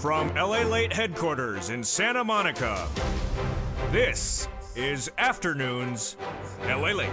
From LA Late headquarters in Santa Monica, this is Afternoons LA Late.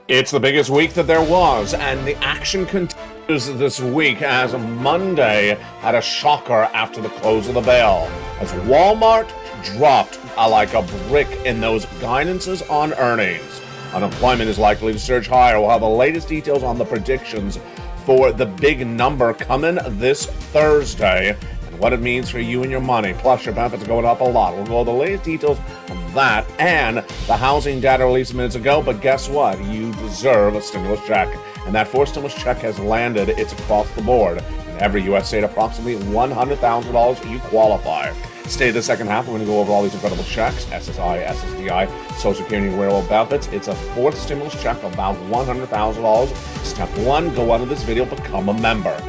It's the biggest week that there was, and the action continues this week as Monday had a shocker after the close of the bell, as Walmart dropped like a brick in those guidances on earnings. Unemployment is likely to surge higher. We'll have the latest details on the predictions for the big number coming this Thursday, and what it means for you and your money. Plus, your benefits are going up a lot. We'll go over the latest details on that and the housing data released minutes ago. But guess what? You deserve a stimulus check. And that fourth stimulus check has landed. It's across the board. In every U.S. state, approximately $100,000 you qualify. Stay the second half. We're going to go over all these incredible checks: SSI, SSDI, Social Security, and wearable benefits. It's a fourth stimulus check of about $100,000. Step one, go out of this video, become a member.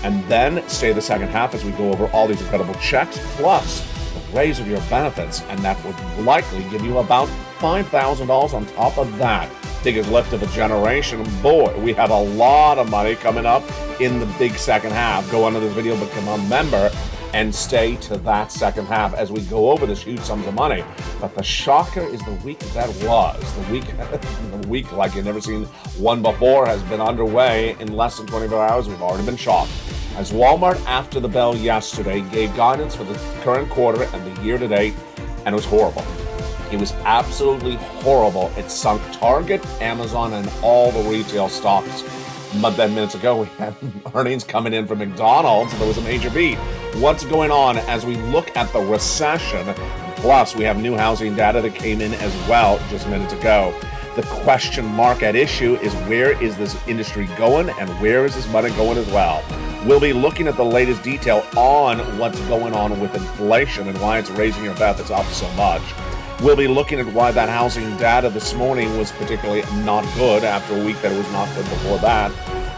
And then stay the second half as we go over all these incredible checks, plus the raise of your benefits, and that would likely give you about $5,000 on top of that. Biggest lift of a generation. Boy, we have a lot of money coming up in the big second half. Go on to this video, become a member, and stay to that second half as we go over this huge sums of money. But the shocker is the week that was. The week like you've never seen one before has been underway. In less than 24 hours, we've already been shocked. As Walmart, after the bell yesterday, gave guidance for the current quarter and the year to date, and it was horrible. It was absolutely horrible. It sunk Target, Amazon, and all the retail stocks. But then minutes ago, we had earnings coming in from McDonald's. There was a major beat. What's going on as we look at the recession? Plus, we have new housing data that came in as well just minutes ago. The question mark at issue is, where is this industry going and where is this money going as well? We'll be looking at the latest detail on what's going on with inflation and why it's raising your benefits up so much. We'll be looking at why that housing data this morning was particularly not good after a week that it was not good before that.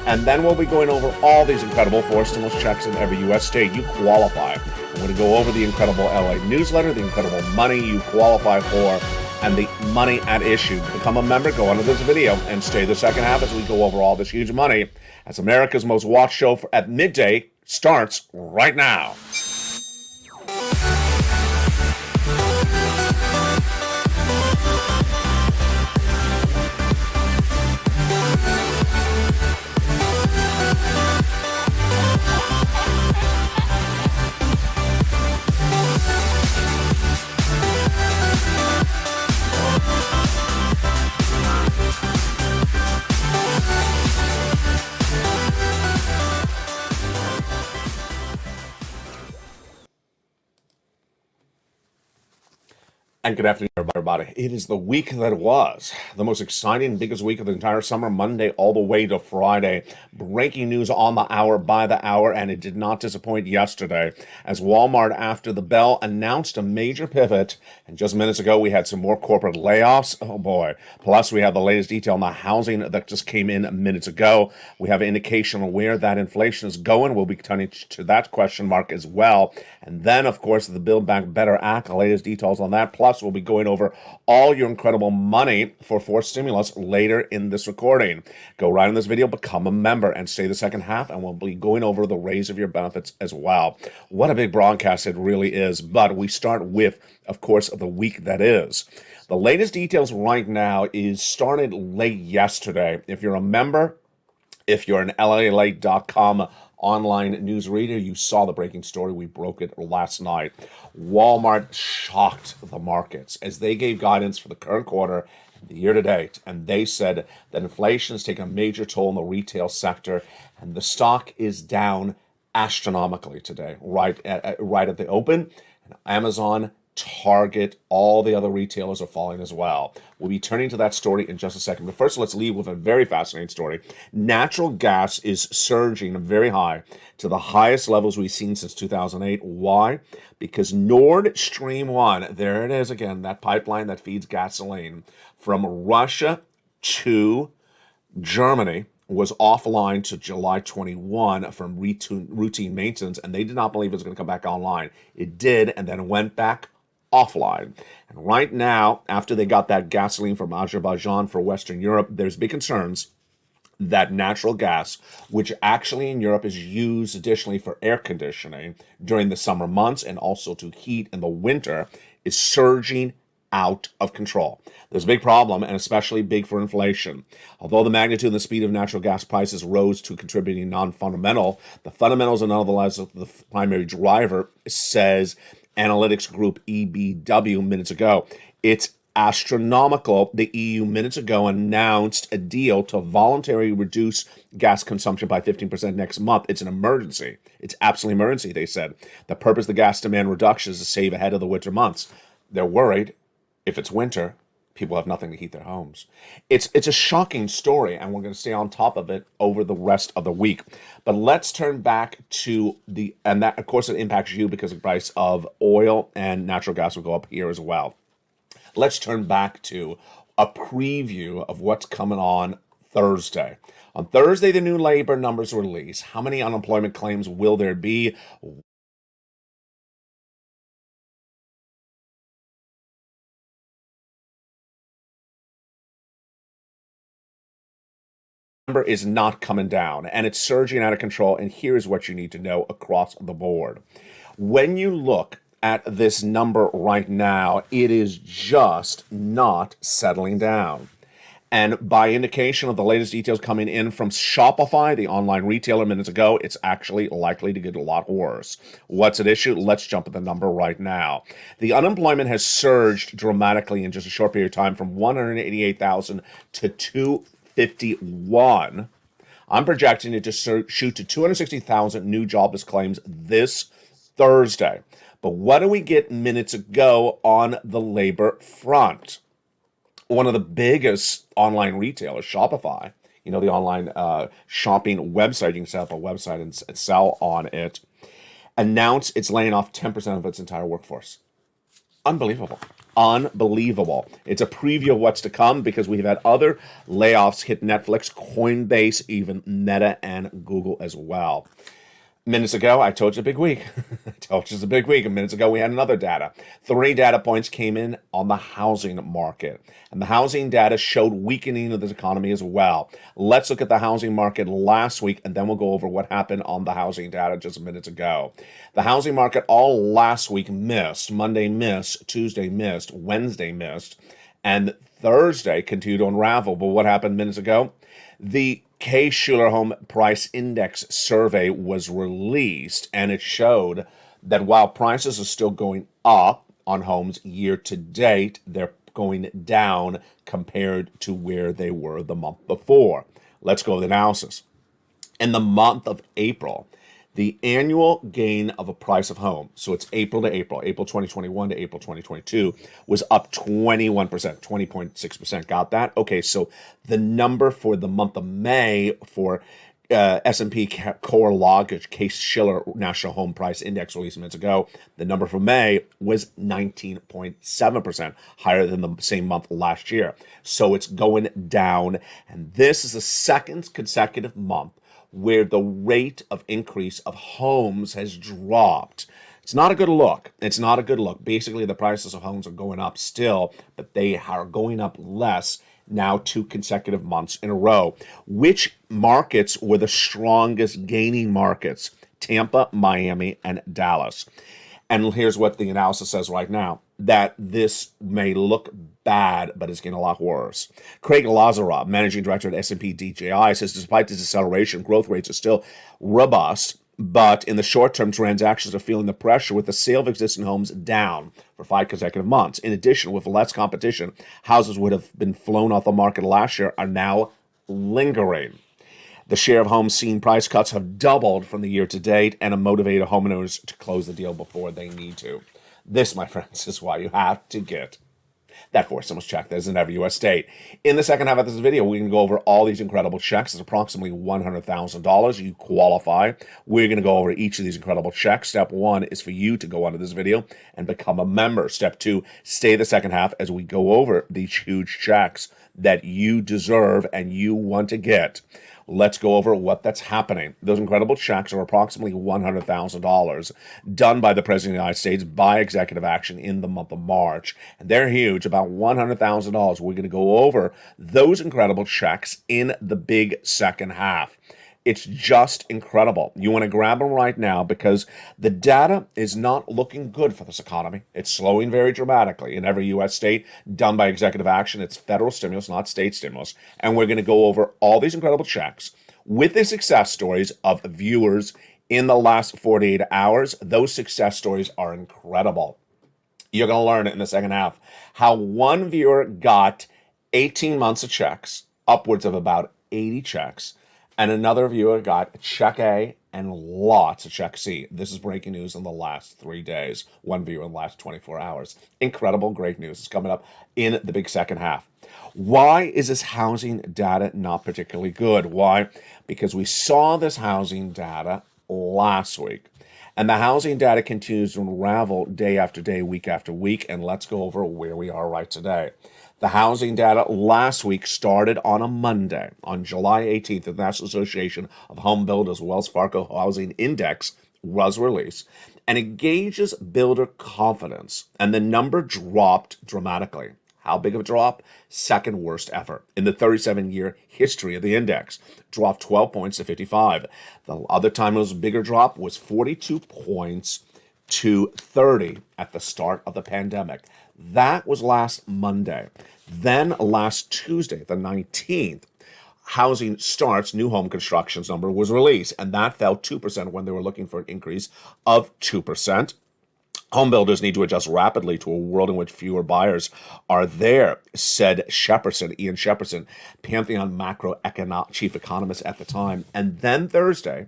And then we'll be going over all these incredible four stimulus checks in every U.S. state. You qualify. I'm going to go over the incredible LA newsletter, the incredible money you qualify for, and the money at issue. Become a member, go onto this video, and stay the second half as we go over all this huge money, as America's most watched show at midday starts right now. And good afternoon, everybody. It is the week that was. The most exciting, biggest week of the entire summer, Monday all the way to Friday. Breaking news on the hour, by the hour, and it did not disappoint yesterday, as Walmart, after the bell, announced a major pivot. And just minutes ago, we had some more corporate layoffs. Oh, boy. Plus, we have the latest detail on the housing that just came in minutes ago. We have an indication of where that inflation is going. We'll be turning to that question mark as well. And then, of course, the Build Back Better Act, the latest details on that. Plus, we'll be going over all your incredible money for fourth stimulus later in this recording. Go right in this video, become a member, and stay the second half, and we'll be going over the raise of your benefits as well. What a big broadcast it really is. But we start with, of course, the week that is. The latest details right now is started late yesterday. If you're a member, if you're an LALate.com online news reader, you saw the breaking story. We broke it last night. Walmart shocked the markets as they gave guidance for the current quarter and the year to date. And they said that inflation has taken a major toll in the retail sector, and the stock is down astronomically today, right at the open. And Amazon, Target, all the other retailers are falling as well. We'll be turning to that story in just a second. But first, let's leave with a very fascinating story. Natural gas is surging very high to the highest levels we've seen since 2008. Why? Because Nord Stream 1, there it is again, that pipeline that feeds gasoline from Russia to Germany, was offline to July 21 from routine maintenance, and they did not believe it was going to come back online. It did, and then went back offline. And right now, after they got that gasoline from Azerbaijan for Western Europe, there's big concerns that natural gas, which actually in Europe is used additionally for air conditioning during the summer months and also to heat in the winter, is surging out of control. There's a big problem, and especially big for inflation. Although the magnitude and the speed of natural gas prices rose to contributing non-fundamental, the fundamentals are nonetheless the primary driver, says analytics group EBW minutes ago. It's astronomical. The EU minutes ago announced a deal to voluntarily reduce gas consumption by 15% next month. It's an emergency. It's absolutely emergency, they said. The purpose of the gas demand reduction is to save ahead of the winter months. They're worried if it's winter, people have nothing to heat their homes. It's a shocking story, and we're going to stay on top of it over the rest of the week. But let's turn back to and that, of course, it impacts you because the price of oil and natural gas will go up here as well. Let's turn back to a preview of what's coming on Thursday. On Thursday, the new labor numbers release. How many unemployment claims will there be? Number is not coming down, and it's surging out of control. And here's what you need to know across the board. When you look at this number right now, it is just not settling down. And by indication of the latest details coming in from Shopify, the online retailer minutes ago, it's actually likely to get a lot worse. What's at issue? Let's jump at the number right now. The unemployment has surged dramatically in just a short period of time from 188,000 to 251. I'm projecting it to shoot to 260,000 new jobless claims this Thursday. But what do we get minutes ago on the labor front? One of the biggest online retailers, Shopify, the online shopping website, you can set up a website and sell on it, announced it's laying off 10% of its entire workforce. Unbelievable. It's a preview of what's to come because we've had other layoffs hit Netflix, Coinbase, even Meta, and Google as well. Minutes ago, I told you a big week. And minutes ago, we had another data. 3 data points came in on the housing market. And the housing data showed weakening of this economy as well. Let's look at the housing market last week, and then we'll go over what happened on the housing data just minutes ago. The housing market all last week missed. Monday missed. Tuesday missed. Wednesday missed. And Thursday continued to unravel. But what happened minutes ago? The Case-Shiller Home Price Index survey was released, and it showed that while prices are still going up on homes year to date, they're going down compared to where they were the month before. Let's go with analysis. In the month of April, the annual gain of a price of home, so it's April to April 2021 to April 2022, was up 21%, 20.6%. Got that? Okay, so the number for the month of May for S&P Core Log, Case-Shiller National Home Price Index released minutes ago, the number for May was 19.7%, higher than the same month last year. So it's going down, and this is the second consecutive month where the rate of increase of homes has dropped. It's not a good look. Basically, the prices of homes are going up still, but they are going up less now 2 consecutive months in a row. Which markets were the strongest gaining markets? Tampa, Miami, and Dallas. And here's what the analysis says right now, that this may look bad, but it's getting a lot worse. Craig Lazarov, managing director at S&P DJI, says despite this acceleration, growth rates are still robust, but in the short term, transactions are feeling the pressure with the sale of existing homes down for 5 consecutive months. In addition, with less competition, houses would have been flown off the market last year are now lingering. The share of homes seeing price cuts have doubled from the year to date and have motivated homeowners to close the deal before they need to. This, my friends, is why you have to get that 4 stimulus check that is in every U.S. state. In the second half of this video, we're going to go over all these incredible checks. It's approximately $100,000. You qualify. We're going to go over each of these incredible checks. Step 1 is for you to go onto this video and become a member. Step 2, stay the second half as we go over these huge checks that you deserve and you want to get. Let's go over what that's happening. Those incredible checks are approximately $100,000 done by the President of the United States by executive action in the month of March. And they're huge, about $100,000. We're going to go over those incredible checks in the big second half. It's just incredible. You want to grab them right now because the data is not looking good for this economy. It's slowing very dramatically in every U.S. state, done by executive action. It's federal stimulus, not state stimulus. And we're going to go over all these incredible checks with the success stories of viewers in the last 48 hours. Those success stories are incredible. You're going to learn in the second half how one viewer got 18 months of checks, upwards of about 80 checks, and another viewer got check A and lots of check C. This is breaking news in the last 3 days. One viewer in the last 24 hours. Incredible, great news. It's coming up in the big second half. Why is this housing data not particularly good? Why? Because we saw this housing data last week. And the housing data continues to unravel day after day, week after week. And let's go over where we are right today. The housing data last week started on a Monday, on July 18th. The National Association of Home Builders Wells Fargo Housing Index was released, and it gauges builder confidence, and the number dropped dramatically. How big of a drop? Second worst ever in the 37-year history of the index. Dropped 12 points to 55. The other time it was a bigger drop was 42 points to 30 at the start of the pandemic. That was last Monday. Then last Tuesday, the 19th, housing starts, new home constructions number was released, and that fell 2% when they were looking for an increase of 2%. Home builders need to adjust rapidly to a world in which fewer buyers are there, said Ian Shepperson, Pantheon macroeconomic chief economist at the time. And then Thursday,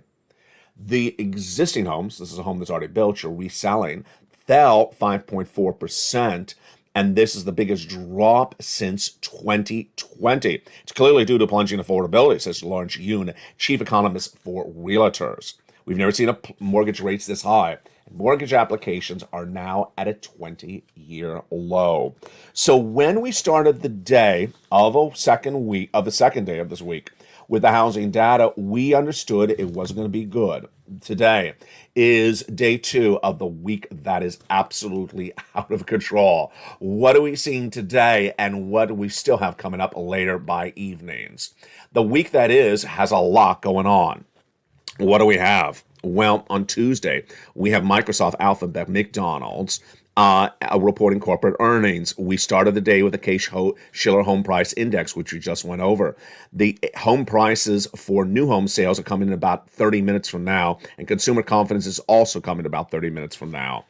the existing homes, this is a home that's already built, you're reselling, fell 5.4%. And this is the biggest drop since 2020. It's clearly due to plunging affordability, says Lawrence Yoon, chief economist for realtors. We've never seen mortgage rates this high. Mortgage applications are now at a 20-year low. So when we started the day of the second day of this week with the housing data, we understood it wasn't going to be good. Today is day 2 of the week that is absolutely out of control. What are we seeing today, and what do we still have coming up later by evenings? The week that is has a lot going on. What do we have? Well, on Tuesday, we have Microsoft, Alphabet, McDonald's reporting corporate earnings. We started the day with the Case-Shiller Home Price Index, which we just went over. The home prices for new home sales are coming in about 30 minutes from now, and consumer confidence is also coming about 30 minutes from now.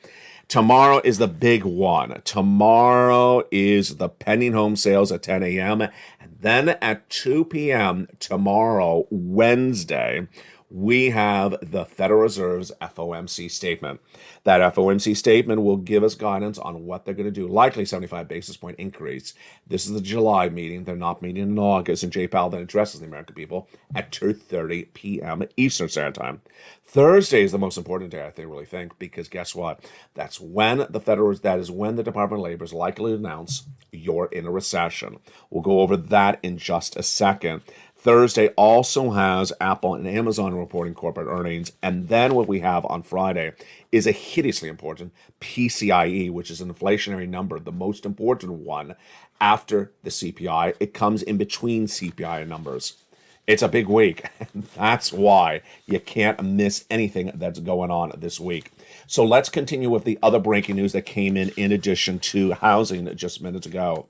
Tomorrow is the big one. Tomorrow is the pending home sales at 10 a.m. And then at 2 p.m. tomorrow, Wednesday, we have the Federal Reserve's FOMC statement. That FOMC statement will give us guidance on what they're going to do. Likely 75 basis point increase. This is the July meeting. They're not meeting in August. And Jay Powell then addresses the American people at 2:30 p.m. Eastern Standard Time. Thursday is the most important day, I really think, because guess what? That is when the Department of Labor is likely to announce you're in a recession. We'll go over that in just a second. Thursday also has Apple and Amazon reporting corporate earnings. And then what we have on Friday is a hideously important PCIe, which is an inflationary number, the most important one after the CPI. It comes in between CPI numbers. It's a big week, and that's why you can't miss anything that's going on this week. So let's continue with the other breaking news that came in addition to housing just minutes ago.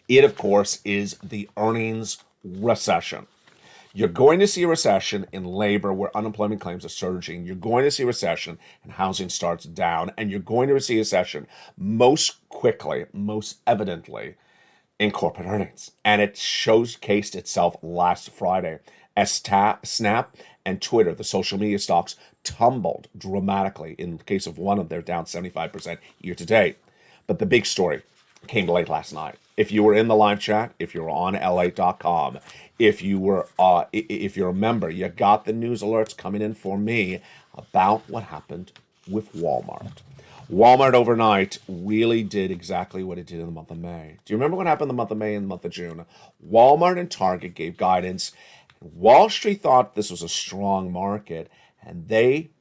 It, of course, is the earnings recession. You're going to see a recession in labor where unemployment claims are surging. You're going to see a recession and housing starts down. And you're going to see a recession most quickly, most evidently, in corporate earnings. And it showcased itself last Friday as Snap and Twitter, the social media stocks, tumbled dramatically. In the case of one of them, they're down 75% year to date. But the big story came late last night. If you were in the live chat, if you were on LA.com, if you're a member, you got the news alerts coming in for me about what happened with Walmart. Walmart overnight really did exactly what it did in the month of May. Do you remember what happened in the month of May and the month of June? Walmart and Target gave guidance Wall Street thought this was a strong market, and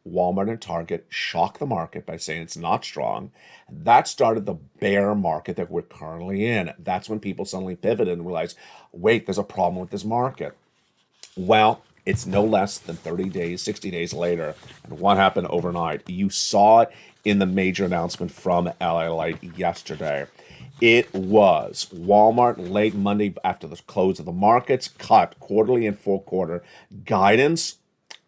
Walmart and Target, shocked the market by saying it's not strong. And that started the bear market that we're currently in. That's when people suddenly pivoted and realized, wait, there's a problem with this market. Well, it's no less than 30 days, 60 days later. And what happened overnight? You saw it in the major announcement from LA Light yesterday. It was Walmart late Monday after the close of the markets cut quarterly and full quarter guidance,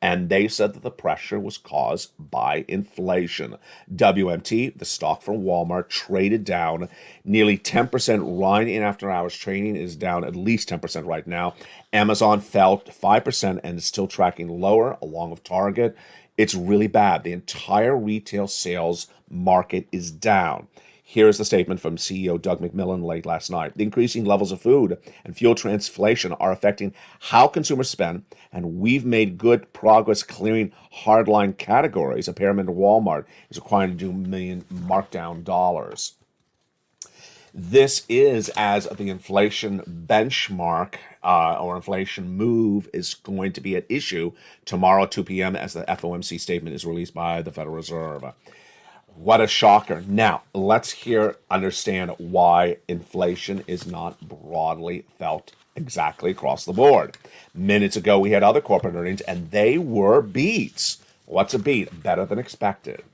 and they said that the pressure was caused by inflation. WMT, the stock from Walmart, traded down nearly 10%. Right in after hours trading is down at least 10% right now. Amazon fell 5% and is still tracking lower, along with Target. It's really bad. The entire retail sales market is down. Here's the statement from CEO Doug McMillon late last night. The increasing levels of food and fuel translation are affecting how consumers spend, and we've made good progress clearing hardline categories. A pyramid at Walmart is required to do million markdown dollars. This is as the inflation benchmark or inflation move is going to be at issue tomorrow at 2 p.m. as the FOMC statement is released by the Federal Reserve. What a shocker. Now, let's understand why inflation is not broadly felt exactly across the board. Minutes ago, we had other corporate earnings, and they were beats. What's a beat? Better than expected.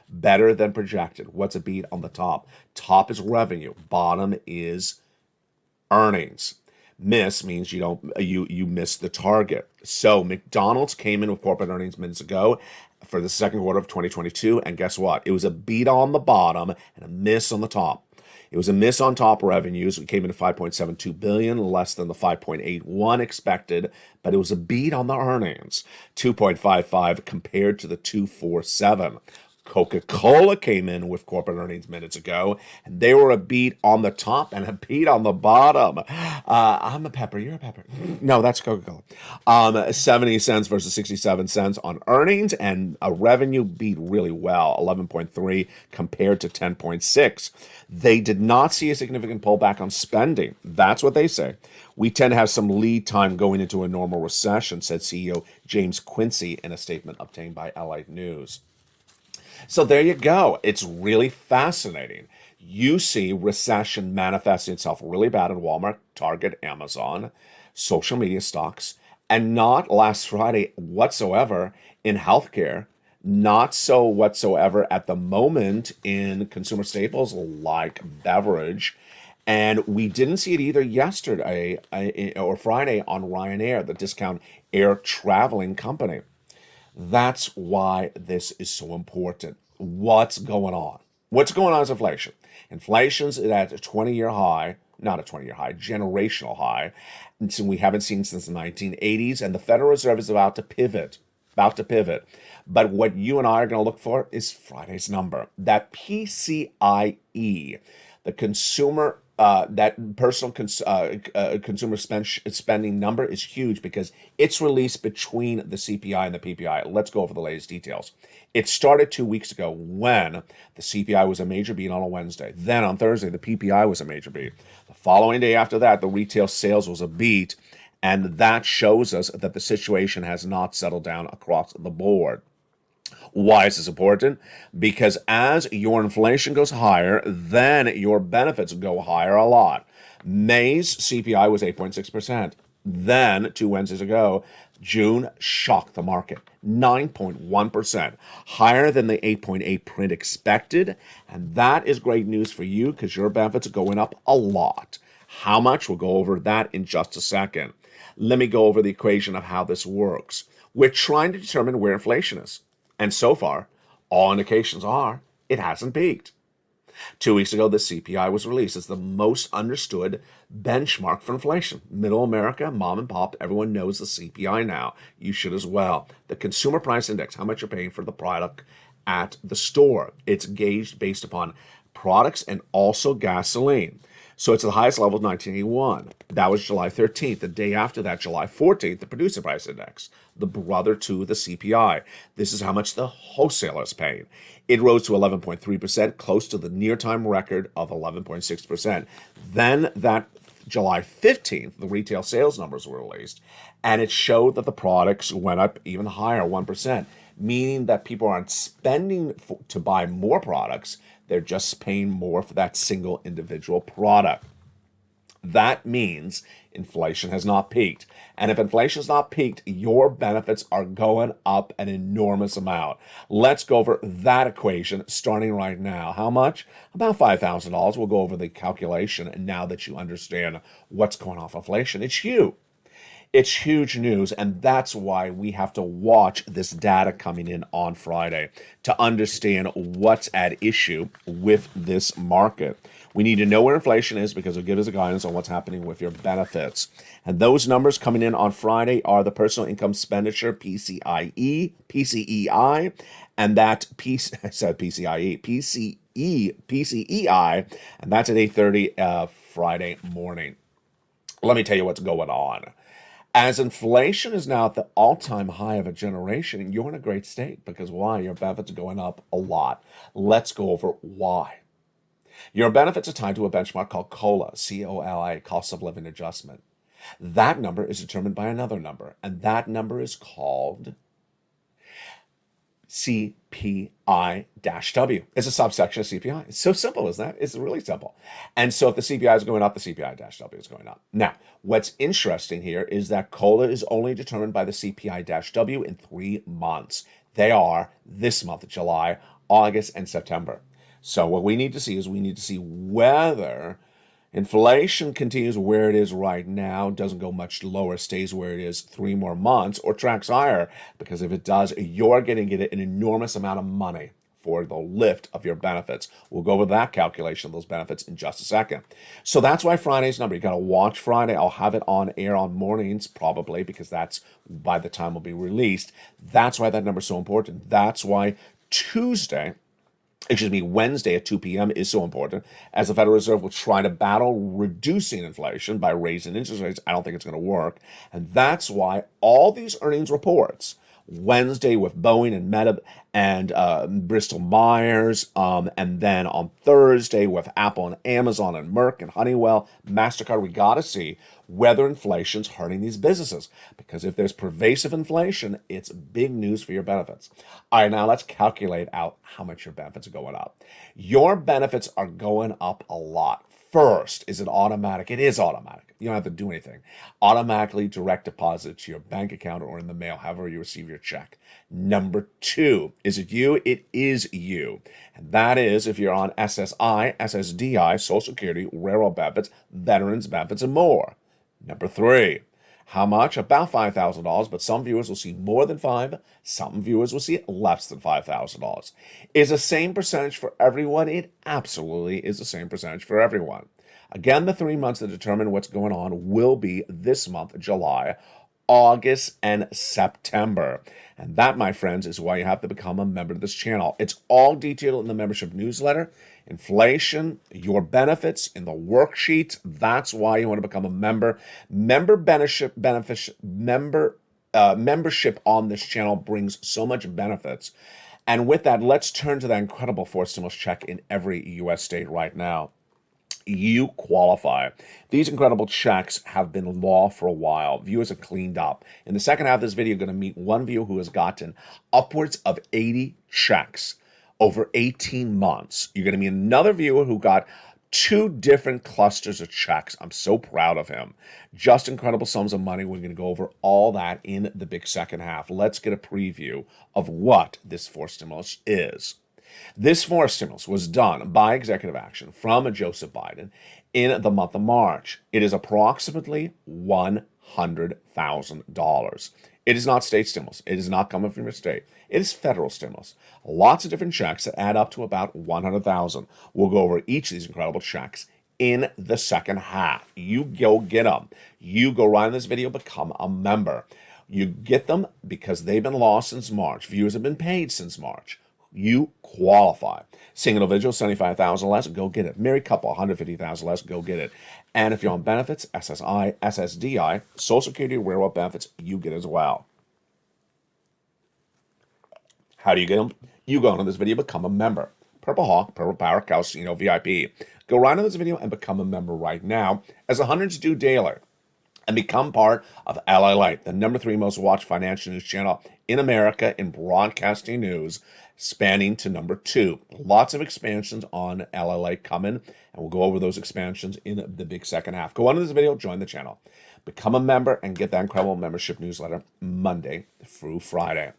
Better than projected. What's a beat on the top? Top is revenue. Bottom is earnings. Miss means you miss the target. So McDonald's came in with corporate earnings minutes ago for the second quarter of 2022, and guess what? It was a beat on the bottom and a miss on the top. It was a miss on top revenues. We came in at $5.72 billion, less than the $5.81 expected, but it was a beat on the earnings, $2.55 compared to the $2.47. Coca-Cola came in with corporate earnings minutes ago, and they were a beat on the top and a beat on the bottom. I'm a pepper, you're a pepper. No, that's Coca-Cola. 70 cents versus 67 cents on earnings, and a revenue beat really well, 11.3 compared to 10.6. They did not see a significant pullback on spending. That's what they say. We tend to have some lead time going into a normal recession, said CEO James Quincy in a statement obtained by LA News. So there you go. It's really fascinating. You see recession manifesting itself really bad in Walmart, Target, Amazon, social media stocks, and not last Friday whatsoever in healthcare, not so whatsoever at the moment in consumer staples like beverage. And we didn't see it either yesterday or Friday on Ryanair, the discount air traveling company. That's why this is so important. What's going on? What's going on is inflation. Inflation's at a 20-year high, not a 20-year high, generational high. And so we haven't seen since the 1980s, and the Federal Reserve is about to pivot. But what you and I are going to look for is Friday's number. That PCIe, the consumer that personal consumer spending number is huge because it's released between the CPI and the PPI. Let's go over the latest details. It started 2 weeks ago when the CPI was a major beat on a Wednesday. Then on Thursday, the PPI was a major beat. The following day after that, the retail sales was a beat, and that shows us that the situation has not settled down across the board. Why is this important? Because as your inflation goes higher, then your benefits go higher a lot. May's CPI was 8.6%. Then, 2 Wednesdays ago, June shocked the market, 9.1%, higher than the 8.8 print expected. And that is great news for you because your benefits are going up a lot. How much? We'll go over that in just a second. Let me go over the equation of how this works. We're trying to determine where inflation is. And so far, all indications are it hasn't peaked. 2 weeks ago, the CPI was released as the most understood benchmark for inflation. Middle America, mom and pop, everyone knows the CPI now. You should as well. The Consumer Price Index, how much you're paying for the product at the store. It's gauged based upon products and also gasoline. So it's the highest level of 1981. That was July 13th. The day after that, July 14th, the Producer Price Index, the brother to the CPI. This is how much the wholesaler is paying. It rose to 11.3%, close to the near-time record of 11.6%. Then that July 15th, the retail sales numbers were released, and it showed that the products went up even higher, 1%, meaning that people aren't spending to buy more products. They're just paying more for that single individual product. That means inflation has not peaked. And if inflation has not peaked, your benefits are going up an enormous amount. Let's go over that equation starting right now. How much? About $5,000. We'll go over the calculation now that you understand what's going on with inflation. It's you. It's huge news, and that's why we have to watch this data coming in on Friday to understand what's at issue with this market. We need to know where inflation is because it'll give us a guidance on what's happening with your benefits. And those numbers coming in on Friday are the personal income expenditure, PCEI, and that I said PCIE, PCEI, and that's at 8:30 Friday morning. Let me tell you what's going on. As inflation is now at the all-time high of a generation, you're in a great state because why? Your benefits are going up a lot. Let's go over why. Your benefits are tied to a benchmark called COLA, C-O-L-A, cost of living adjustment. That number is determined by another number, and that number is called CPI-W. It's a subsection of CPI. It's so simple, isn't that? It's really simple. And so if the CPI is going up, the CPI-W is going up. Now, what's interesting here is that COLA is only determined by the CPI-W in 3 months. They are this month, July, August, and September. So what we need to see is we need to see whether inflation continues where it is right now, doesn't go much lower, stays where it is 3 more months, or tracks higher, because if it does, you're going to get an enormous amount of money for the lift of your benefits. We'll go over that calculation of those benefits in just a second. So that's why Friday's number. You got to watch Friday. I'll have it on air on mornings probably because that's by the time it'll be released. That's why that number is so important. That's why Wednesday at 2 p.m. is so important, as the Federal Reserve will try to battle reducing inflation by raising interest rates. I don't think it's going to work. And that's why all these earnings reports, Wednesday with Boeing and Meta and Bristol Myers, and then on Thursday with Apple and Amazon and Merck and Honeywell, MasterCard, we got to see whether inflation's hurting these businesses. Because if there's pervasive inflation, it's big news for your benefits. All right, now let's calculate out how much your benefits are going up. Your benefits are going up a lot. First, is it automatic? It is automatic. You don't have to do anything. Automatically direct deposit to your bank account or in the mail, however you receive your check. Number 2, is it you? It is you. And that is if you're on SSI, SSDI, Social Security, railroad benefits, veterans benefits, and more. Number 3, how much? About $5,000, but some viewers will see more than 5. Some viewers will see less than $5,000. Is the same percentage for everyone? It absolutely is the same percentage for everyone. Again, the 3 months that determine what's going on will be this month, July, August, and September. And that, my friends, is why you have to become a member of this channel. It's all detailed in the membership newsletter. Inflation, your benefits in the worksheets. That's why you want to become a member. Membership on this channel brings so much benefits. And with that, let's turn to that incredible fourth stimulus check in every U.S. state right now. You qualify. These incredible checks have been law for a while. Viewers have cleaned up. In the second half of this video, you're going to meet one viewer who has gotten upwards of 80 checks over 18 months. You're going to meet another viewer who got 2 different clusters of checks. I'm so proud of him. Just incredible sums of money. We're going to go over all that in the big second half. Let's get a preview of what this fourth stimulus is. This fourth stimulus was done by executive action from Joseph Biden in the month of March. It is approximately $100,000. It is not state stimulus. It is not coming from your state. It is federal stimulus. Lots of different checks that add up to about $100,000. We'll go over each of these incredible checks in the second half. You go get them. You go right in this video, become a member. You get them because they've been lost since March. Viewers have been paid since March. You qualify. Single individual, $75,000 less, go get it. Married couple, $150,000 less, go get it. And if you're on benefits, SSI, SSDI, Social Security, railroad benefits, you get as well. How do you get them? You go into this video, become a member. Purple Hawk, Purple Power, Calcino, VIP. Go right on this video and become a member right now, as the hundreds do daily. And become part of LA Late, the #3 most watched financial news channel in America in broadcasting news, spanning to #2. Lots of expansions on LA Late coming, and we'll go over those expansions in the big second half. Go on to this video, join the channel, become a member, and get that incredible membership newsletter Monday through Friday.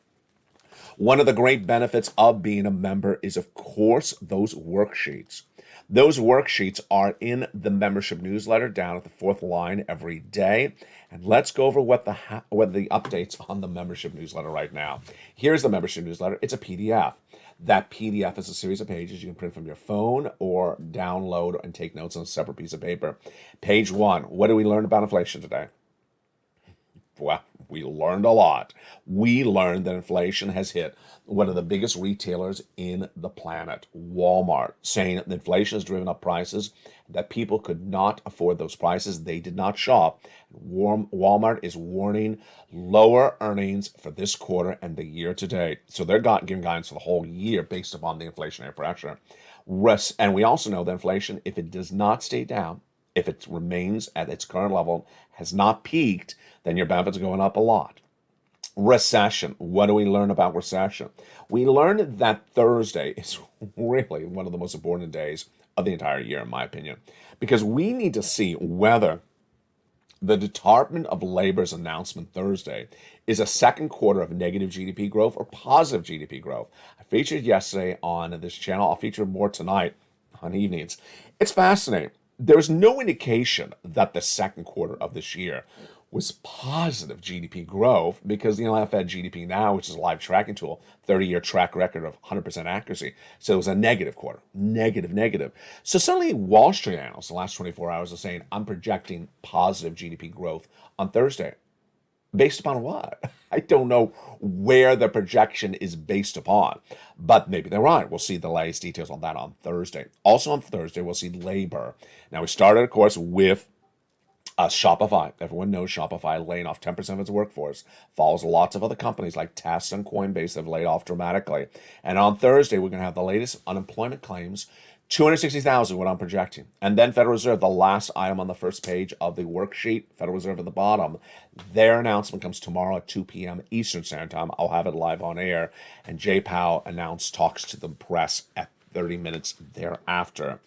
One of the great benefits of being a member is, of course, those worksheets. Those worksheets are in the membership newsletter down at the fourth line every day. And let's go over what the updates on the membership newsletter right now. Here's the membership newsletter. It's a PDF. That PDF is a series of pages you can print from your phone or download and take notes on a separate piece of paper. Page 1, what did we learn about inflation today? Well, we learned a lot. We learned that inflation has hit one of the biggest retailers in the planet, Walmart, saying that inflation has driven up prices, that people could not afford those prices. They did not shop. Walmart is warning lower earnings for this quarter and the year to date. So they're giving guidance for the whole year based upon the inflationary pressure. And we also know that inflation, if it does not stay down, if it remains at its current level, has not peaked, then your benefits are going up a lot. Recession. What do we learn about recession? We learned that Thursday is really one of the most important days of the entire year, in my opinion, because we need to see whether the Department of Labor's announcement Thursday is a second quarter of negative GDP growth or positive GDP growth. I featured yesterday on this channel. I'll feature more tonight on evenings. It's fascinating. There's no indication that the second quarter of this year was positive GDP growth because, I've had GDP Now, which is a live tracking tool, 30-year track record of 100% accuracy. So it was a negative quarter, negative. So suddenly Wall Street analysts the last 24 hours are saying, I'm projecting positive GDP growth on Thursday. Based upon what? I don't know where the projection is based upon, but maybe they're right. We'll see the latest details on that on Thursday. Also on Thursday, we'll see labor. Now, we started, of course, with Shopify. Everyone knows Shopify laying off 10% of its workforce. Follows lots of other companies like Tesla and Coinbase that have laid off dramatically. And on Thursday, we're going to have the latest unemployment claims, 260,000, what I'm projecting. And then Federal Reserve, the last item on the first page of the worksheet, Federal Reserve at the bottom. Their announcement comes tomorrow at 2 p.m. Eastern Standard Time. I'll have it live on air. And Jay Powell announced talks to the press at 30 minutes thereafter.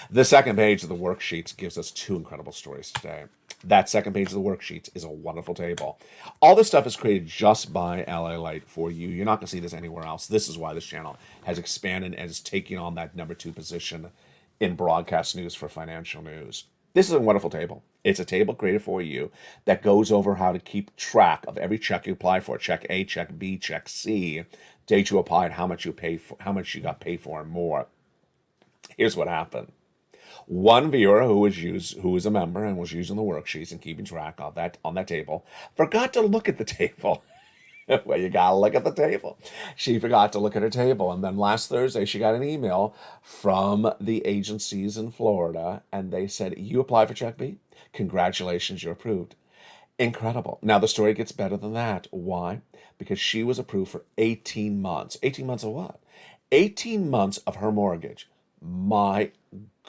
The second page of the worksheets gives us two incredible stories today. That second page of the worksheets is a wonderful table. All this stuff is created just by LA Late for you. You're not going to see this anywhere else. This is why this channel has expanded and is taking on that #2 position in broadcast news for financial news. This is a wonderful table. It's a table created for you that goes over how to keep track of every check you apply for. Check A, check B, check C, date you applied, how much you paid for, how much you got paid for, and more. Here's what happened. One viewer who was a member and was using the worksheets and keeping track of that on that table forgot to look at the table. Well, you gotta look at the table. She forgot to look at her table, and then last Thursday she got an email from the agencies in Florida, and they said, "You applied for Check B? Congratulations, you're approved." Incredible. Now the story gets better than that. Why? Because she was approved for 18 months. 18 months of what? 18 months of her mortgage. My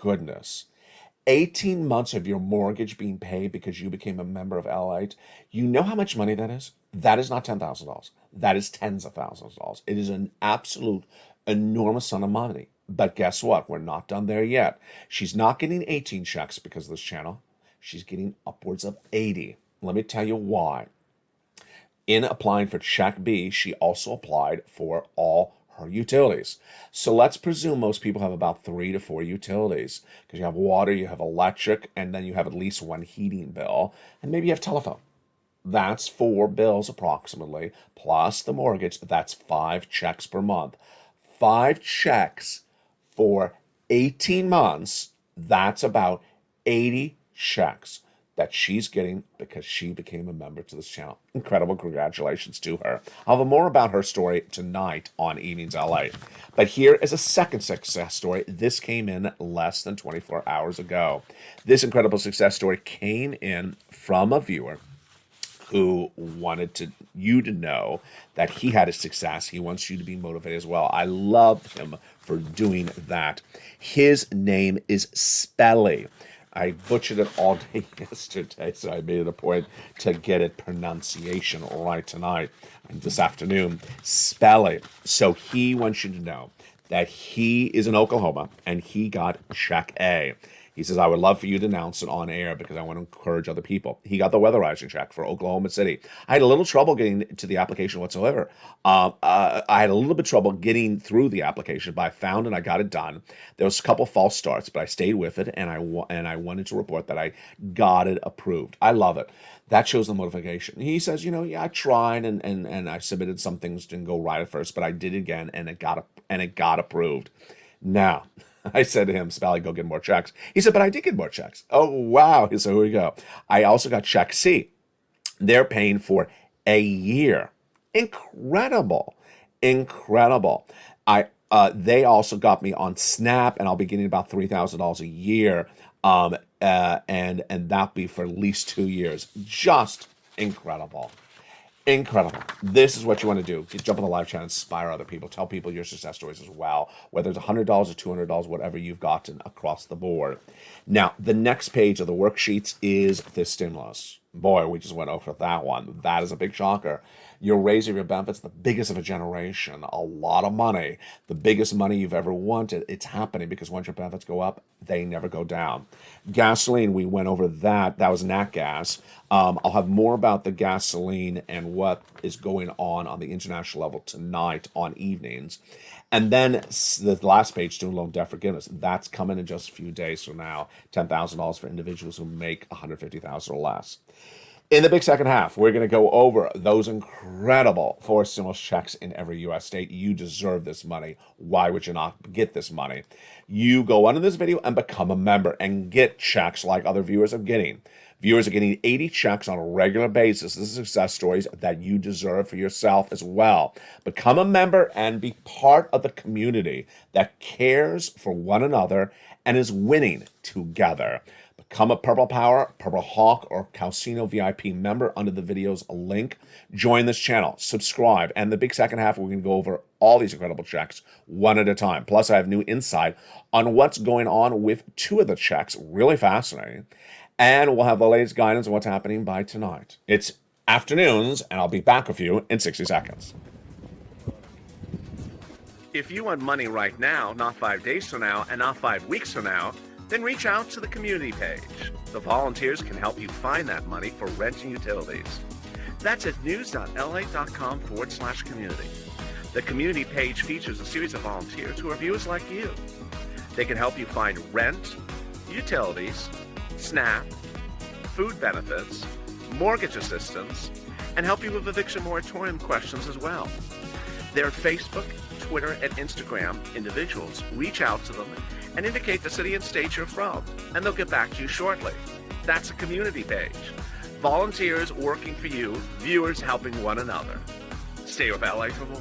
goodness. 18 months of your mortgage being paid because you became a member of LA. You know how much money that is? That is not $10,000. That is tens of thousands of dollars. It is an absolute enormous sum of money. But guess what? We're not done there yet. She's not getting 18 checks because of this channel. She's getting upwards of 80. Let me tell you why. In applying for Check B, she also applied for all her utilities. So let's presume most people have about 3 to 4 utilities, because you have water, you have electric, and then you have at least one heating bill, and maybe you have telephone. That's 4 bills approximately, plus the mortgage. That's 5 checks per month. 5 checks for 18 months. That's about 80 checks that she's getting because she became a member to this channel. Incredible. Congratulations to her. I'll have more about her story tonight on Evenings LA. But here is a second success story. This came in less than 24 hours ago. This incredible success story came in from a viewer who wanted you to know that he had a success. He wants you to be motivated as well. I love him for doing that. His name is Spelly. I butchered it all day yesterday, so I made it a point to get it pronunciation right tonight and this afternoon. Spelly. So he wants you to know that he is in Oklahoma and he got check A. He says, I would love for you to announce it on air because I want to encourage other people. He got the weatherizing check for Oklahoma City. I had a little trouble getting to the application whatsoever. I had a little bit of trouble getting through the application, but I found and I got it done. There was a couple false starts, but I stayed with it, and I wanted to report that I got it approved. I love it. That shows the motivation. He says, yeah, I tried and I submitted some things, didn't go right at first, but I did again, and it got approved. Now, I said to him, Spally, go get more checks. He said, but I did get more checks. Oh, wow. So here we go. I also got check C. They're paying for a year. Incredible. They also got me on Snap, and I'll be getting about $3,000 a year. And that'll be for at least 2 years. Just incredible. Incredible. This is what you want to do. You jump on the live chat, inspire other people, tell people your success stories as well, whether it's $100 or $200, whatever you've gotten across the board. Now, the next page of the worksheets is the stimulus. Boy, we just went over that one. That is a big shocker. Your raise of your benefits, the biggest of a generation, a lot of money, the biggest money you've ever wanted. It's happening because once your benefits go up, they never go down. Gasoline, we went over that. That was nat gas. I'll have more about the gasoline and what is going on the international level tonight on evenings. And then the last page, student loan debt forgiveness. That's coming in just a few days from now. $10,000 for individuals who make $150,000 or less. In the big second half, we're going to go over those incredible 4 stimulus checks in every U.S. state. You deserve this money. Why would you not get this money? You go under this video and become a member and get checks like other viewers are getting. Viewers are getting 80 checks on a regular basis. This is success stories that you deserve for yourself as well. Become a member and be part of the community that cares for one another and is winning together. Become a Purple Power, Purple Hawk, or Calcino VIP member under the video's link. Join this channel, subscribe, and the big second half, we're going to go over all these incredible checks one at a time. Plus, I have new insight on what's going on with 2 of the checks. Really fascinating. And we'll have the latest guidance on what's happening by tonight. It's afternoons, and I'll be back with you in 60 seconds. If you want money right now, not 5 days from now, and not 5 weeks from now, then reach out to the community page. The volunteers can help you find that money for rent and utilities. That's at news.la.com/community. The community page features a series of volunteers who are viewers like you. They can help you find rent, utilities, SNAP, food benefits, mortgage assistance, and help you with eviction moratorium questions as well. Their Facebook, Twitter, and Instagram individuals reach out to them and indicate the city and state you're from, and they'll get back to you shortly. That's a community page. Volunteers working for you, viewers helping one another. Stay with LA for more.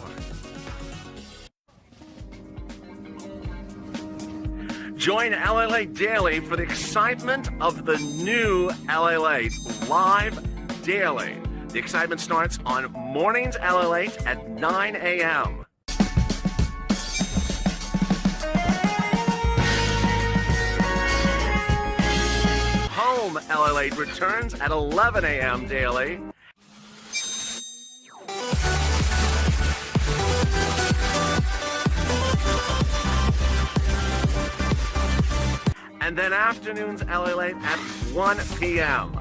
Join LA Daily for the excitement of the new LA live daily. The excitement starts on mornings LA at 9 a.m. Home LA returns at 11 a.m. daily. And then afternoons LA at 1 p.m.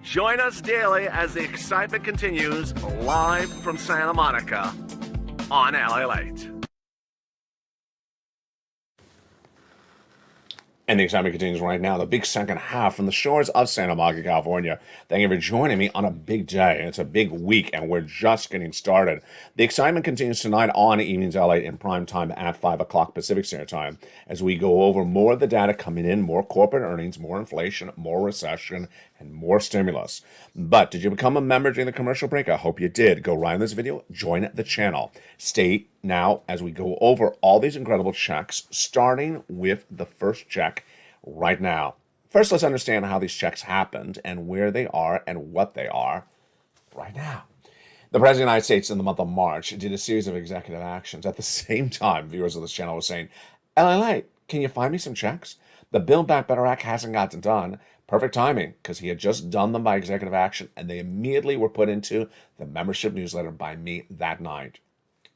Join us daily as the excitement continues live from Santa Monica on LA Late. And the excitement continues right now. The big second half from the shores of Santa Monica, California. Thank you for joining me on a big day. It's a big week, and we're just getting started. The excitement continues tonight on Evenings LA in prime time at 5 o'clock Pacific Standard Time as we go over more of the data coming in, more corporate earnings, more inflation, more recession, and more stimulus. But did you become a member during the commercial break? I hope you did. Go right in this video. Join the channel. Stay now as we go over all these incredible checks, starting with the first check right now. First, let's understand how these checks happened and where they are and what they are right now. The President of the United States in the month of March did a series of executive actions. At the same time, viewers of this channel were saying, LA, can you find me some checks? The Build Back Better Act hasn't gotten done. Perfect timing, because he had just done them by executive action, and they immediately were put into the membership newsletter by me that night.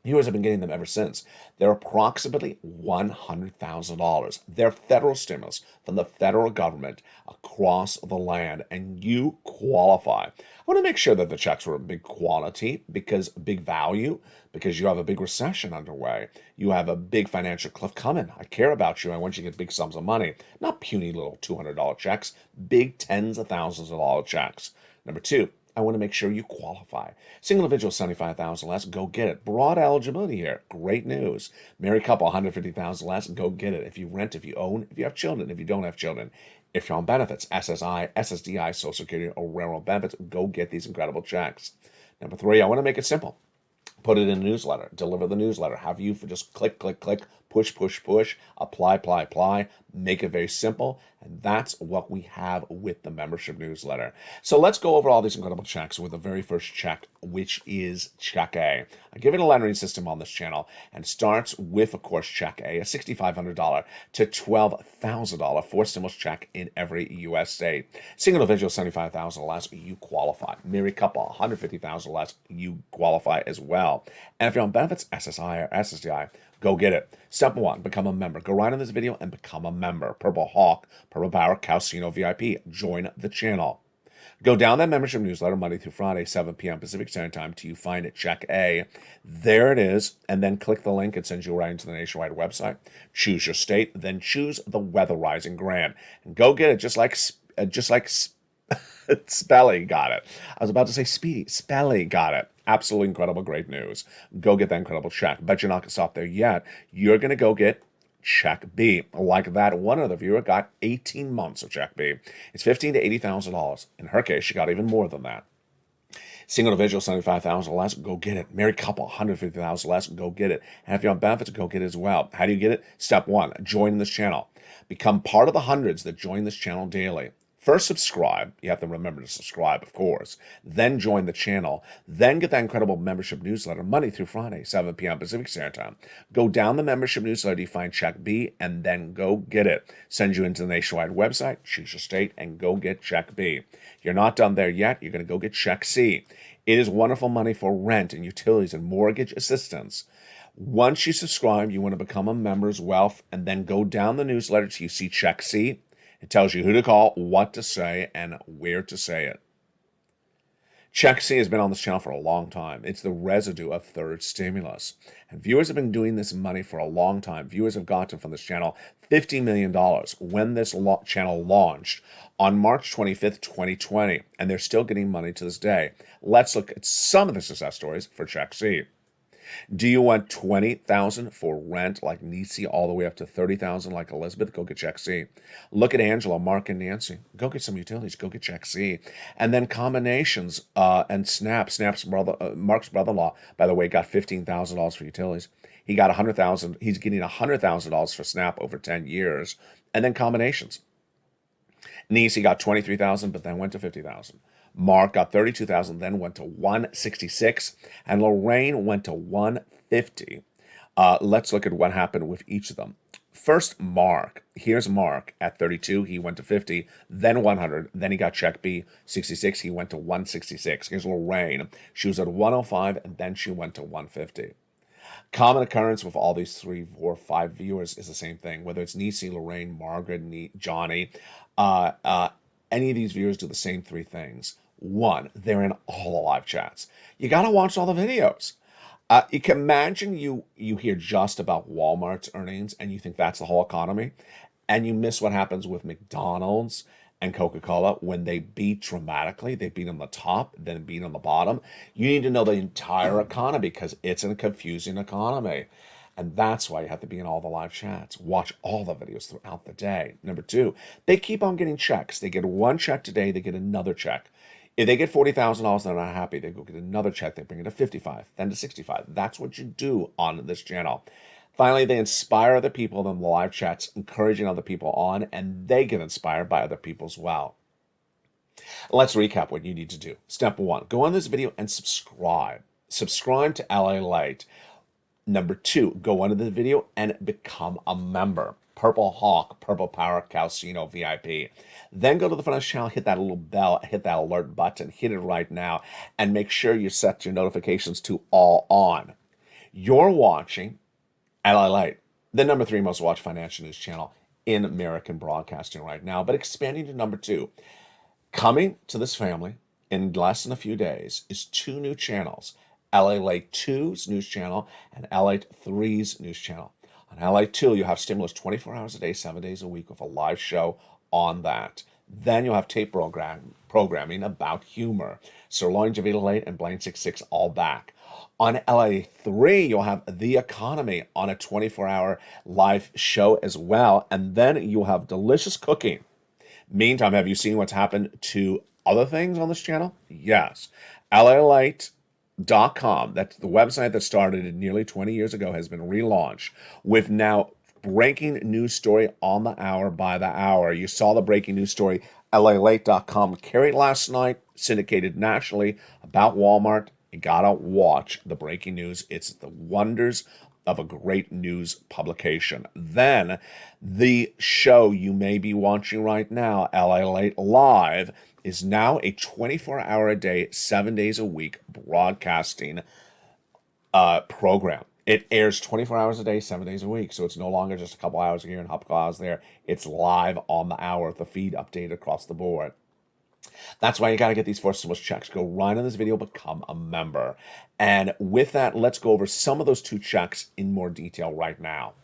Viewers have been getting them ever since. They're approximately $100,000. They're federal stimulus from the federal government across the land, and you qualify. I want to make sure that the checks were big quality, because big value, because you have a big recession underway. You have a big financial cliff coming. I care about you. I want you to get big sums of money, not puny little $200 checks, big tens of thousands of dollar checks. Number two, I want to make sure you qualify. Single individual, $75,000 less, go get it. Broad eligibility here, great news. Married couple, $150,000 less, go get it. If you rent, if you own, if you have children, if you don't have children, if you're on benefits, SSI, SSDI, Social Security, or railroad benefits, go get these incredible checks. Number three, I want to make it simple. Put it in a newsletter, deliver the newsletter, have you for just click, click, click, push, push, push, apply, apply, apply, make it very simple. And that's what we have with the membership newsletter. So let's go over all these incredible checks with the very first check, which is Check A. I give it a lettering system on this channel and starts with, of course, Check A, a $6,500 to $12,000 for stimulus check in every U.S. state. Single individual, $75,000 or less, you qualify. Married couple, $150,000 or less, you qualify as well. And if you're on benefits, SSI or SSDI, go get it. Step one, become a member. Go right in this video and become a member. Purple Hawk, Purple Power, Calcino VIP. Join the channel. Go down that membership newsletter Monday through Friday, 7 p.m. Pacific Standard Time till you find it. Check A. There it is. And then click the link. It sends you right into the nationwide website. Choose your state. Then choose the Weatherizing Grant. And go get it just like Spelly got it. I was about to say Speedy. Spelly got it. Absolutely incredible, great news. Go get that incredible check. But you're not going to stop there yet. You're going to go get Check B. Like that one other viewer got 18 months of Check B. It's $15,000 to $80,000. In her case, she got even more than that. Single individual, $75,000 or less, go get it. Married couple, $150,000 or less, go get it. And if you're on benefits, go get it as well. How do you get it? Step one, join this channel. Become part of the hundreds that join this channel daily. First, subscribe. You have to remember to subscribe, of course. Then join the channel. Then get that incredible membership newsletter Monday through Friday, 7 p.m. Pacific Standard Time. Go down the membership newsletter, you find Check B, and then go get it. Send you into the nationwide website, choose your state, and go get Check B. You're not done there yet. You're going to go get Check C. It is wonderful money for rent and utilities and mortgage assistance. Once you subscribe, you want to become a member as well, and then go down the newsletter till you see Check C. It tells you who to call, what to say, and where to say it. Check C has been on this channel for a long time. It's the residue of third stimulus. And viewers have been doing this money for a long time. Viewers have gotten from this channel $50 million when this channel launched on March 25th, 2020. And they're still getting money to this day. Let's look at some of the success stories for Check C. Do you want $20,000 for rent like Nisi all the way up to $30,000 like Elizabeth? Go get Check C. Look at Angela, Mark, and Nancy. Go get some utilities. Go get Check C. And then combinations and Snap. Snap's brother, Mark's brother-in-law, by the way, got $15,000 for utilities. He got $100,000. He's getting $100,000 for Snap over 10 years. And then combinations. Nisi got $23,000, but then went to $50,000. Mark got $32,000, then went to $166,000, and Lorraine went to $150,000. Let's look at what happened with each of them. First, Mark. Here's Mark at $32,000. He went to $50,000, then $100,000. Then he got Check B, $66,000. He went to $166,000. Here's Lorraine. She was at $105,000, and then she went to $150,000. Common occurrence with all these 3, 4, 5 viewers is the same thing. Whether it's Nisi, Lorraine, Margaret, Johnny, any of these viewers do the same 3 things. One, they're in all the live chats. You got to watch all the videos. You can imagine you hear just about Walmart's earnings and you think that's the whole economy, and you miss what happens with McDonald's and Coca-Cola when they beat dramatically. They beat on the top, then beat on the bottom. You need to know the entire economy because it's a confusing economy. And that's why you have to be in all the live chats. Watch all the videos throughout the day. Number 2, they keep on getting checks. They get one check today, they get another check. If they get $40,000, they're not happy. They go get another check. They bring it to $55,000, then to $65,000. That's what you do on this channel. Finally, they inspire other people in the live chats, encouraging other people on, and they get inspired by other people as well. Let's recap what you need to do. Step 1, go on this video and subscribe. Subscribe to LA Late. Number 2, go onto the video and become a member. Purple Hawk, Purple Power Casino VIP. Then go to the front of the channel, hit that little bell, hit that alert button, hit it right now, and make sure you set your notifications to all on. You're watching LA Late, the number 3 most watched financial news channel in American broadcasting right now, but expanding to number 2. Coming to this family in less than a few days is 2 new channels, LA Late 2's news channel and LA 3's news channel. On LA 2, you'll have stimulus 24 hours a day, 7 days a week with a live show on that. Then you'll have tape programming about humor. Sirloin, Javita Late, and Blaine 66 all back. On LA 3, you'll have The Economy on a 24-hour live show as well. And then you'll have delicious cooking. Meantime, have you seen what's happened to other things on this channel? Yes. LALite.com, that's the website that started nearly 20 years ago, has been relaunched with now breaking news story on the hour by the hour. You saw the breaking news story LALate.com carried last night, syndicated nationally about Walmart. You gotta watch the breaking news. It's the wonders of a great news publication. Then the show you may be watching right now, LA Late Live, is now a 24-hour a day, 7 days a week broadcasting program. It airs 24 hours a day, 7 days a week. So it's no longer just a couple hours here and a couple hours there. It's live on the hour, the feed updated across the board. That's why you got to get these first stimulus checks. Go right on this video, become a member. And with that, let's go over some of those 2 checks in more detail right now.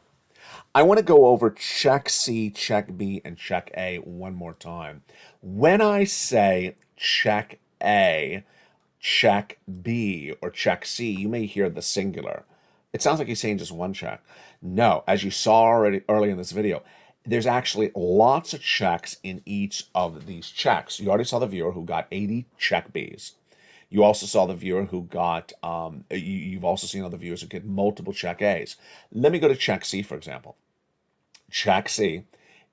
I want to go over check C, check B, and check A one more time. When I say check A, check B, or check C, you may hear the singular. It sounds like he's saying just one check. No, as you saw already earlier in this video, there's actually lots of checks in each of these checks. You already saw the viewer who got 80 check Bs. You also saw the viewer who got, you've also seen other viewers who get multiple check As. Let me go to check C, for example. Check C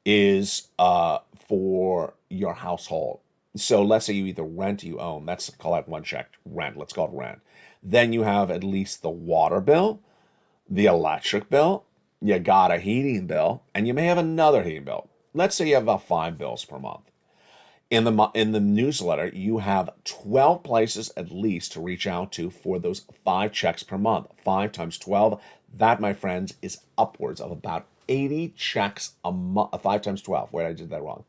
is for your household. So let's say you either rent or you own. Let's call that one check, rent. Let's call it rent. Then you have at least the water bill, the electric bill, you got a heating bill, and you may have another heating bill. Let's say you have about 5 bills per month. In the newsletter, you have 12 places at least to reach out to for those 5 checks per month. 5 times 12, that, my friends, is upwards of about 80 checks a month. 5 times 12, wait, I did that wrong.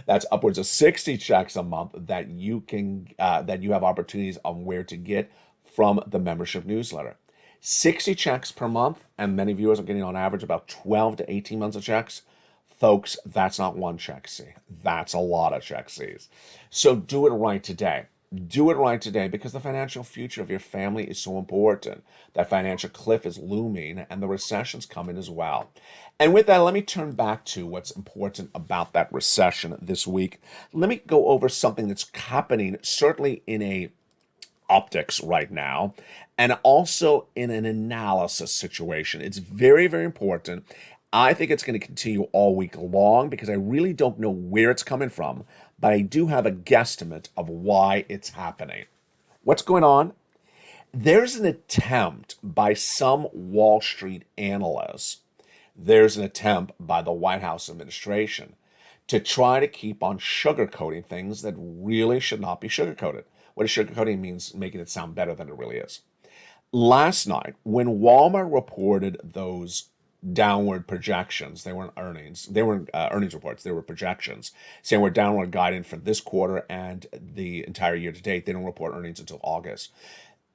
That's upwards of 60 checks a month that you can that you have opportunities on where to get from the membership newsletter. 60 checks per month, and many viewers are getting on average about 12 to 18 months of checks. Folks, that's not one check C. That's a lot of check Cs. So do it right today. Do it right today because the financial future of your family is so important. That financial cliff is looming and the recession's coming as well. And with that, let me turn back to what's important about that recession this week. Let me go over something that's happening certainly in a optics right now and also in an analysis situation. It's very, very important. I think it's going to continue all week long because I really don't know where it's coming from, but I do have a guesstimate of why it's happening. What's going on? There's an attempt by some Wall Street analysts, there's an attempt by the White House administration to try to keep on sugarcoating things that really should not be sugarcoated. What is sugarcoating? Means making it sound better than it really is. Last night, when Walmart reported those downward projections, they weren't earnings, they weren't earnings reports, they were projections, saying we're downward guided for this quarter and the entire year to date. They don't report earnings until August.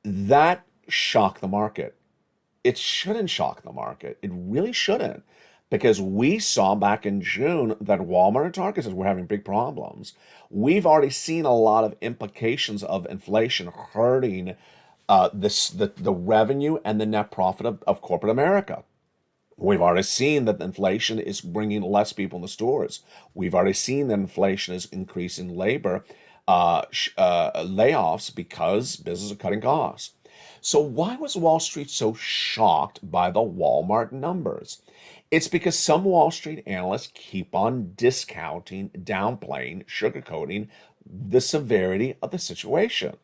That shocked the market. It shouldn't shock the market. It really shouldn't, because we saw back in June that Walmart and Target says we're having big problems. We've already seen a lot of implications of inflation hurting the revenue and the net profit of corporate America. We've already seen that inflation is bringing less people in the stores. We've already seen that inflation is increasing labor layoffs because businesses are cutting costs. So why was Wall Street so shocked by the Walmart numbers? It's because some Wall Street analysts keep on discounting, downplaying, sugarcoating the severity of the situation.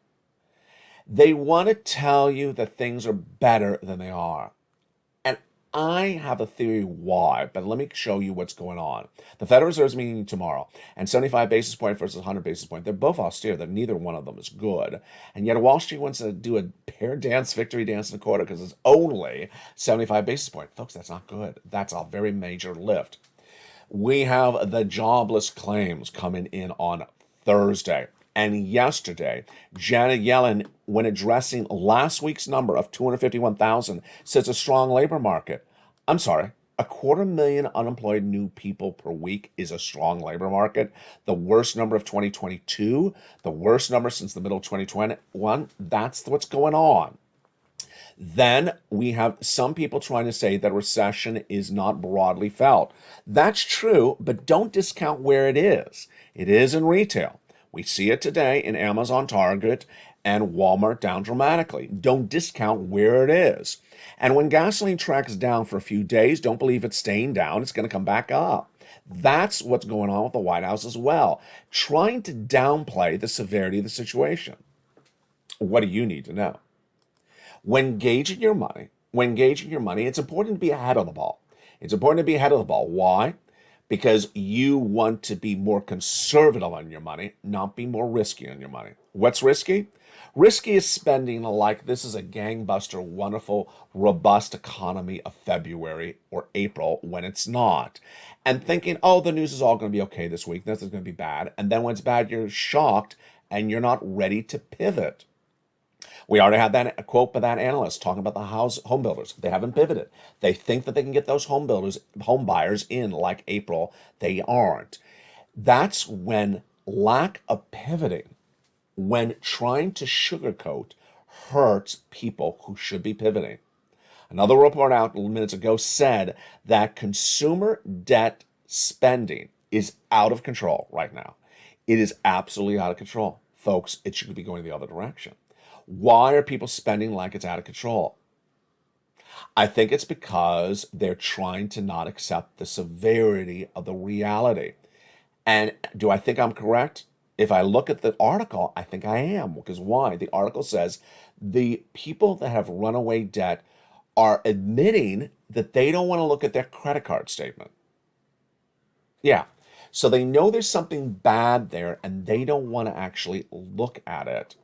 They want to tell you that things are better than they are. And I have a theory why, but let me show you what's going on. The Federal Reserve is meeting tomorrow, and 75 basis point versus 100 basis point. They're both austere. That neither one of them is good. And yet Wall Street wants to do a pair dance, victory dance in a quarter because it's only 75 basis point. Folks, that's not good. That's a very major lift. We have the jobless claims coming in on Thursday. And yesterday, Janet Yellen, when addressing last week's number of 251,000, says a strong labor market. I'm sorry, 250,000 unemployed new people per week is a strong labor market. The worst number of 2022, the worst number since the middle of 2021. That's what's going on. Then we have some people trying to say that recession is not broadly felt. That's true, but don't discount where it is. It is in retail. We see it today in Amazon, Target, and Walmart down dramatically. Don't discount where it is. And when gasoline tracks down for a few days, don't believe it's staying down. It's going to come back up. That's what's going on with the White House as well, trying to downplay the severity of the situation. What do you need to know? When engaging your money, it's important to be ahead of the ball. It's important to be ahead of the ball. Why? Because you want to be more conservative on your money, not be more risky on your money. What's risky? Risky is spending like this is a gangbuster, wonderful, robust economy of February or April when it's not. And thinking, oh, the news is all going to be okay this week. Nothing's going to be bad. And then when it's bad, you're shocked and you're not ready to pivot. We already had a quote by that analyst talking about the home builders. They haven't pivoted. They think that they can get those home buyers in like April. They aren't. That's when lack of pivoting, when trying to sugarcoat, hurts people who should be pivoting. Another report out minutes ago said that consumer debt spending is out of control right now. It is absolutely out of control. Folks, it should be going the other direction. Why are people spending like it's out of control? I think it's because they're trying to not accept the severity of the reality. And do I think I'm correct? If I look at the article, I think I am. Because why? The article says the people that have runaway debt are admitting that they don't want to look at their credit card statement. Yeah. So they know there's something bad there and they don't want to actually look at it.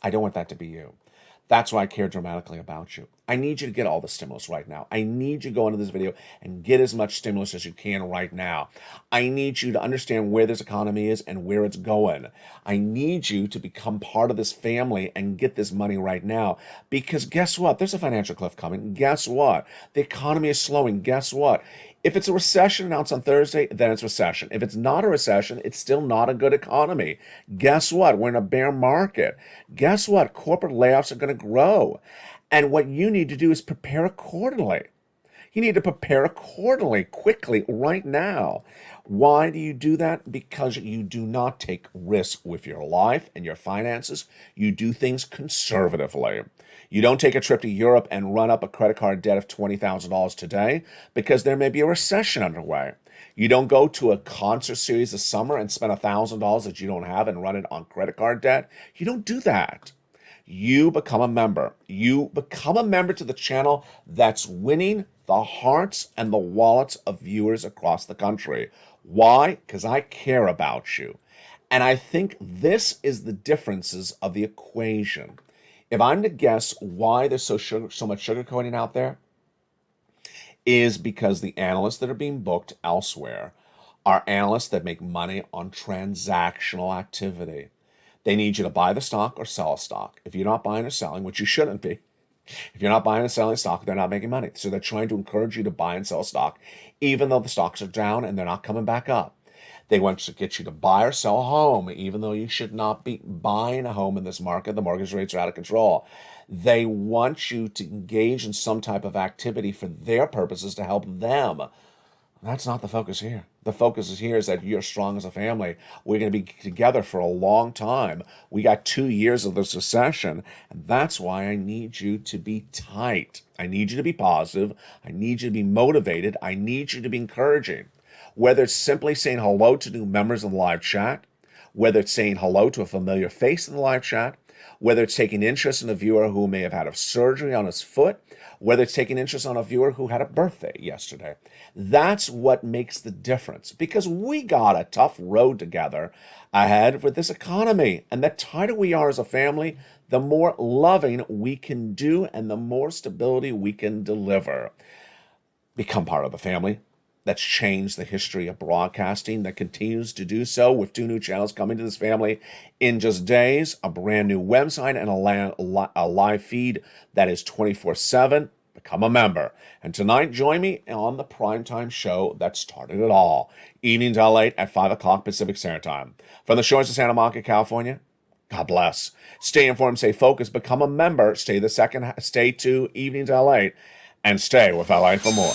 I don't want that to be you. That's why I care dramatically about you. I need you to get all the stimulus right now. I need you to go into this video and get as much stimulus as you can right now. I need you to understand where this economy is and where it's going. I need you to become part of this family and get this money right now. Because guess what? There's a financial cliff coming. Guess what? The economy is slowing. Guess what? If it's a recession announced on Thursday, then it's recession. If it's not a recession, it's still not a good economy. Guess what? We're in a bear market. Guess what? Corporate layoffs are going to grow. And what you need to do is prepare accordingly. You need to prepare accordingly, quickly, right now. Why do you do that? Because you do not take risks with your life and your finances. You do things conservatively. You don't take a trip to Europe and run up a credit card debt of $20,000 today because there may be a recession underway. You don't go to a concert series this summer and spend $1,000 that you don't have and run it on credit card debt. You don't do that. You become a member. You become a member to the channel that's winning the hearts and the wallets of viewers across the country. Why? Because I care about you. And I think this is the differences of the equation. If I'm to guess why there's so much sugarcoating out there, is because the analysts that are being booked elsewhere are analysts that make money on transactional activity. They need you to buy the stock or sell a stock. If you're not buying or selling, which you shouldn't be, if you're not buying and selling stock, they're not making money. So they're trying to encourage you to buy and sell stock, even though the stocks are down and they're not coming back up. They want to get you to buy or sell a home, even though you should not be buying a home in this market. The mortgage rates are out of control. They want you to engage in some type of activity for their purposes to help them. That's not the focus here. The focus is here is that you're strong as a family. We're going to be together for a long time. We got 2 years of this recession, and that's why I need you to be tight. I need you to be positive. I need you to be motivated. I need you to be encouraging. Whether it's simply saying hello to new members in the live chat, whether it's saying hello to a familiar face in the live chat, whether it's taking interest in a viewer who may have had a surgery on his foot, whether it's taking interest on a viewer who had a birthday yesterday. That's what makes the difference, because we got a tough road together ahead with this economy. And the tighter we are as a family, the more loving we can do and the more stability we can deliver. Become part of the family that's changed the history of broadcasting, that continues to do so with 2 new channels coming to this family in just days, a brand new website, and a live feed that is 24/7. Become a member. And tonight, join me on the primetime show that started it all. Evenings LA at 5 o'clock Pacific Standard Time. From the shores of Santa Monica, California, God bless. Stay informed, stay focused, become a member, stay to Evenings LA, and stay with LA for more.